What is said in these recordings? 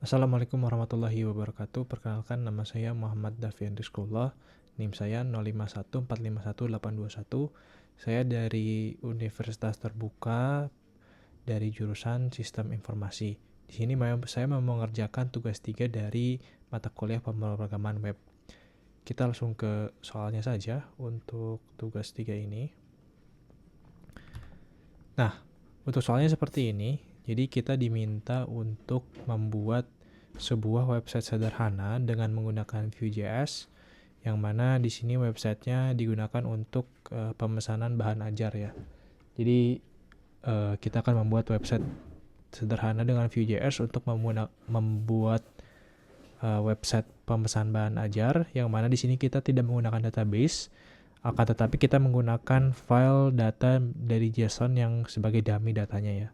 Assalamualaikum warahmatullahi wabarakatuh. Perkenalkan, nama saya Muhammad Dafian Rizkullah. NIM saya 05145181. Saya dari Universitas Terbuka dari jurusan Sistem Informasi. Di sini saya mau mengerjakan tugas 3 dari mata kuliah pemrograman web. Kita langsung ke soalnya saja untuk tugas 3 ini. Nah, untuk soalnya seperti ini. Jadi kita diminta untuk membuat sebuah website sederhana dengan menggunakan Vue.js, yang mana di sini websitenya digunakan untuk pemesanan bahan ajar ya. Jadi kita akan membuat website sederhana dengan Vue.js untuk membuat website pemesanan bahan ajar, yang mana di sini kita tidak menggunakan database, akan tetapi kita menggunakan file data dari JSON yang sebagai dummy datanya ya.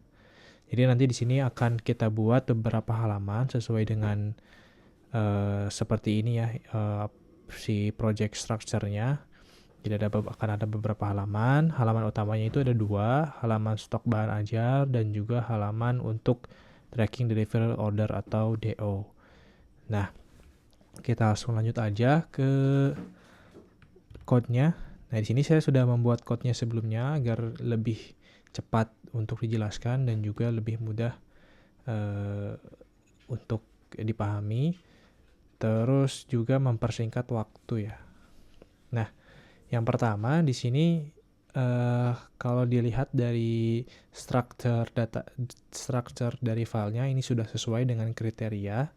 Jadi nanti di sini akan kita buat beberapa halaman sesuai dengan seperti ini ya, si project structure-nya. Jadi akan ada beberapa halaman. Halaman utamanya itu ada 2, halaman stok bahan ajar dan juga halaman untuk tracking delivery order atau DO. Nah, kita langsung lanjut aja ke code-nya. Nah, di sini saya sudah membuat code-nya sebelumnya agar lebih cepat untuk dijelaskan dan juga lebih mudah untuk dipahami, terus juga mempersingkat waktu ya. Nah, yang pertama di sini kalau dilihat dari struktur dari filenya, ini sudah sesuai dengan kriteria,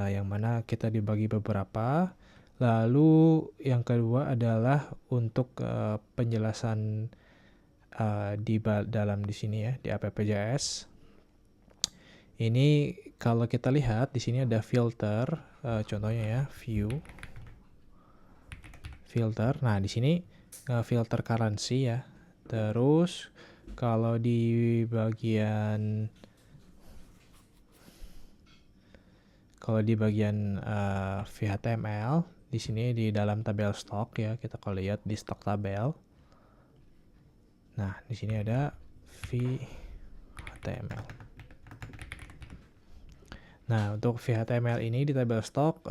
yang mana kita dibagi beberapa. Lalu yang kedua adalah untuk penjelasan dalam di sini ya, di app.js. Ini kalau kita lihat di sini ada filter, contohnya ya, view filter. Nah, di sini filter currency ya. Terus kalau di bagian HTML, di sini di dalam tabel stok ya, kita kalau lihat di stok tabel. Nah, di sini ada HTML. Nah, untuk HTML ini di tabel stok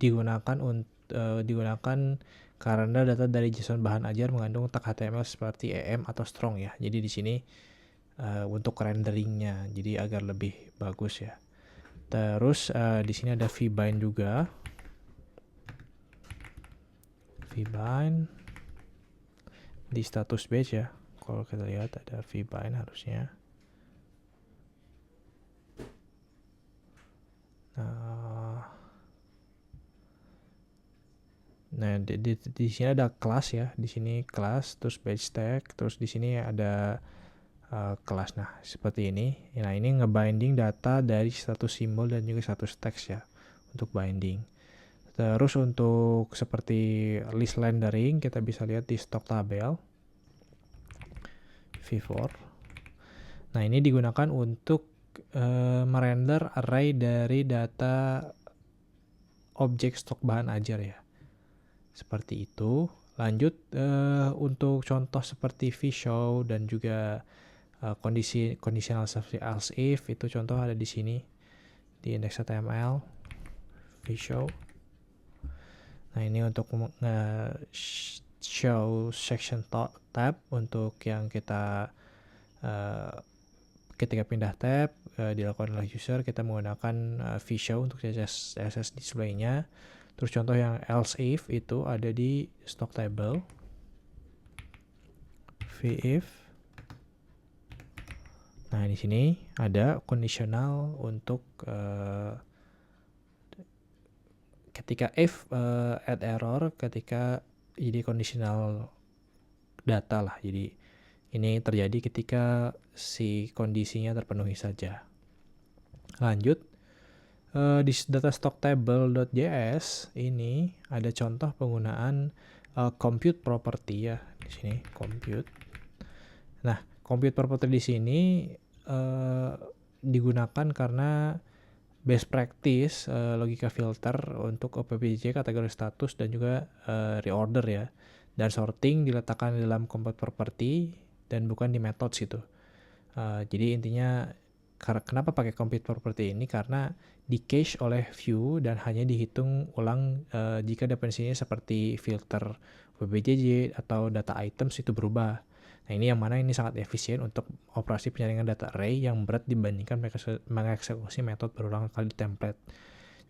digunakan karena data dari JSON bahan ajar mengandung tag HTML seperti EM atau strong ya. Jadi di sini untuk renderingnya, jadi agar lebih bagus ya. Terus di sini ada vbind juga. Vbind di status page ya. Kalau kita lihat ada vbind harusnya. Nah, di sini ada kelas ya. Di sini kelas, terus page tag, terus di sini ada kelas. Nah, seperti ini. Nah, ini ngebinding data dari status simbol dan juga status teks ya untuk binding. Terus untuk seperti list rendering, kita bisa lihat di stock tabel v4. Nah, ini digunakan untuk merender array dari data objek stok bahan ajar ya. Seperti itu. Lanjut untuk contoh seperti vshow dan juga conditional seperti else if, itu contoh ada di sini di index.html vshow. Nah, ini untuk show section tab untuk yang kita ketika pindah tab dilakukan oleh user, kita menggunakan vshow untuk CSS display-nya. Terus contoh yang else if itu ada di stock table vif. Nah, di sini ada conditional untuk ketika if add error, ketika jadi conditional data lah. Jadi ini terjadi ketika si kondisinya terpenuhi saja. Lanjut di data stock table.js ini ada contoh penggunaan compute property ya di sini compute. Nah, compute property di sini digunakan karena best practice logika filter untuk OPPJ kategori status dan juga reorder ya, dan sorting diletakkan di dalam compute property dan bukan di methods itu. Jadi intinya kenapa pakai compute property ini? Karena di cache oleh view dan hanya dihitung ulang jika definisinya seperti filter WBJJ atau data items itu berubah. Nah, ini yang mana ini sangat efisien untuk operasi penyaringan data array yang berat dibandingkan mengeksekusi metode berulang kali di template.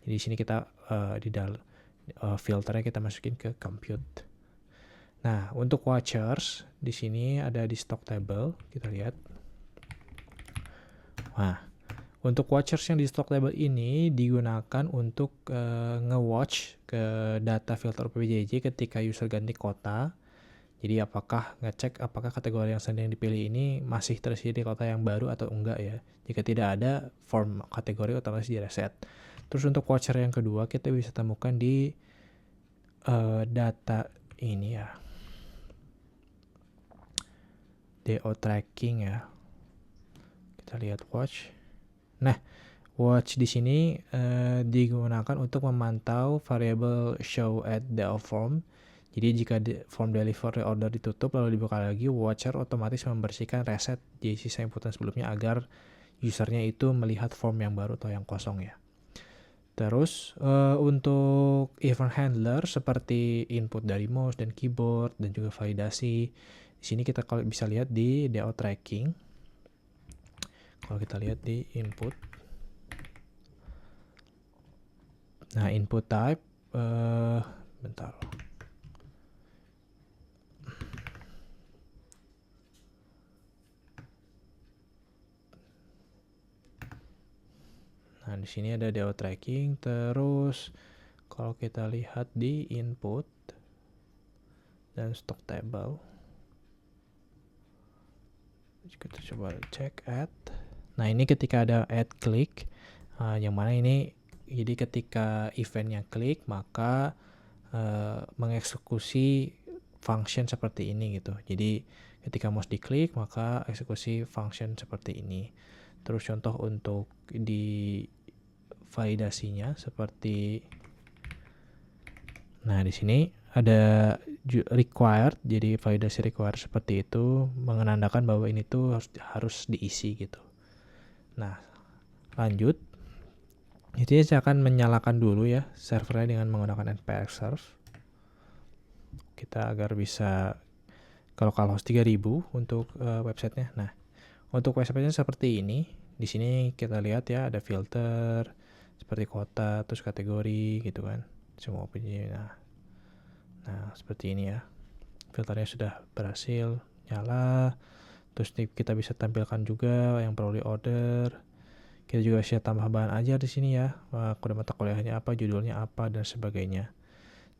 Jadi di sini kita filternya kita masukin ke compute. Nah, untuk watchers di sini ada di stock table, kita lihat. Nah, untuk watchers yang di stock table ini digunakan untuk nge-watch ke data filter PJJ ketika user ganti kota. Jadi ngecek apakah kategori yang sedang dipilih ini masih tersedia di kota yang baru atau enggak ya. Jika tidak ada, form kategori otomatis di-reset. Terus untuk watcher yang kedua kita bisa temukan di data ini ya. DO tracking ya. Kita lihat watch. Nah, watch di sini digunakan untuk memantau variabel show at DO form. Jadi jika form delivery order ditutup lalu dibuka lagi, watcher otomatis membersihkan reset di sisa inputan sebelumnya agar usernya itu melihat form yang baru atau yang kosong ya. Terus untuk event handler seperti input dari mouse dan keyboard dan juga validasi, di sini kita kalau bisa lihat di DO tracking. Kalau kita lihat di input, nah input type, bentar. Nah, di sini ada DO tracking. Terus kalau kita lihat di input dan stock table, kita coba cek add. Nah, ini ketika ada add click, yang mana ini jadi ketika eventnya klik maka mengeksekusi function seperti ini gitu. Jadi ketika mouse diklik maka eksekusi function seperti ini. Terus contoh untuk di validasinya seperti, nah di sini ada required, jadi validasi required seperti itu menandakan bahwa ini tuh harus diisi gitu. Nah, lanjut. Jadi saya akan menyalakan dulu ya servernya dengan menggunakan npx serve. Kita agar bisa localhost 3000 untuk websitenya. Nah, untuk websitenya seperti ini. Di sini kita lihat ya ada filter seperti kota, terus kategori gitu kan. Semua punya. Nah, seperti ini ya. Filternya sudah berhasil nyala. Terus kita bisa tampilkan juga yang perlu di-order. Kita juga bisa tambah bahan ajar di sini ya. Kode mata kuliahnya apa, judulnya apa dan sebagainya.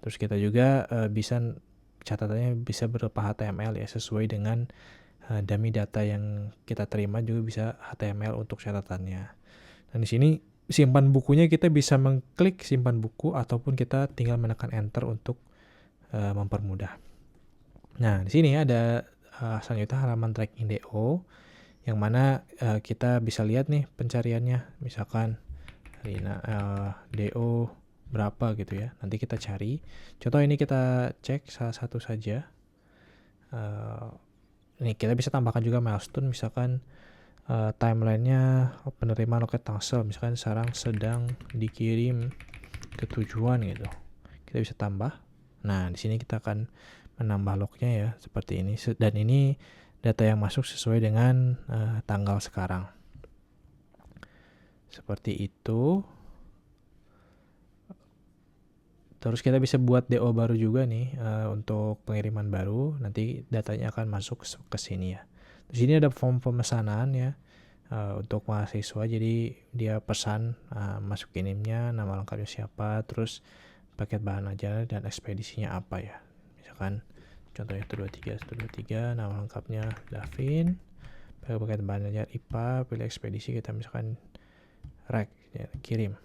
Terus kita juga bisa catatannya bisa berupa HTML ya, sesuai dengan dummy data yang kita terima juga bisa HTML untuk catatannya. Dan di sini simpan bukunya kita bisa mengklik simpan buku ataupun kita tinggal menekan enter untuk mempermudah. Nah, di sini ada selanjutnya halaman tracking DO yang mana kita bisa lihat nih pencariannya, misalkan DO berapa gitu ya. Nanti kita cari. Contoh ini kita cek salah satu saja. Ini kita bisa tambahkan juga milestone, misalkan timelinenya penerimaan loket tangsel, misalkan sekarang sedang dikirim ke tujuan gitu. Kita bisa tambah. Nah, di sini kita akan menambah lognya ya seperti ini. Dan ini data yang masuk sesuai dengan tanggal sekarang. Seperti itu. Terus kita bisa buat DO baru juga nih untuk pengiriman baru. Nanti datanya akan masuk ke sini ya. Di sini ada form pemesanan ya untuk mahasiswa. Jadi dia pesan masuk inimnya, nama lengkapnya siapa, terus paket bahan aja dan ekspedisinya apa ya. Misalkan contohnya 123, nama lengkapnya Davin, paket bahan aja IPA, pilih ekspedisi kita misalkan rek ya, kirim.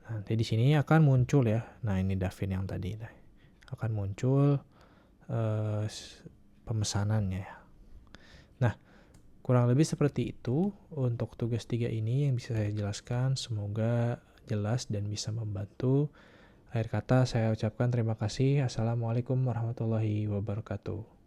Nanti di sini akan muncul ya. Nah, ini Davin yang tadi akan muncul pemesanannya ya. Nah, kurang lebih seperti itu untuk tugas 3 ini yang bisa saya jelaskan. Semoga jelas dan bisa membantu. Akhir kata saya ucapkan terima kasih. Assalamualaikum warahmatullahi wabarakatuh.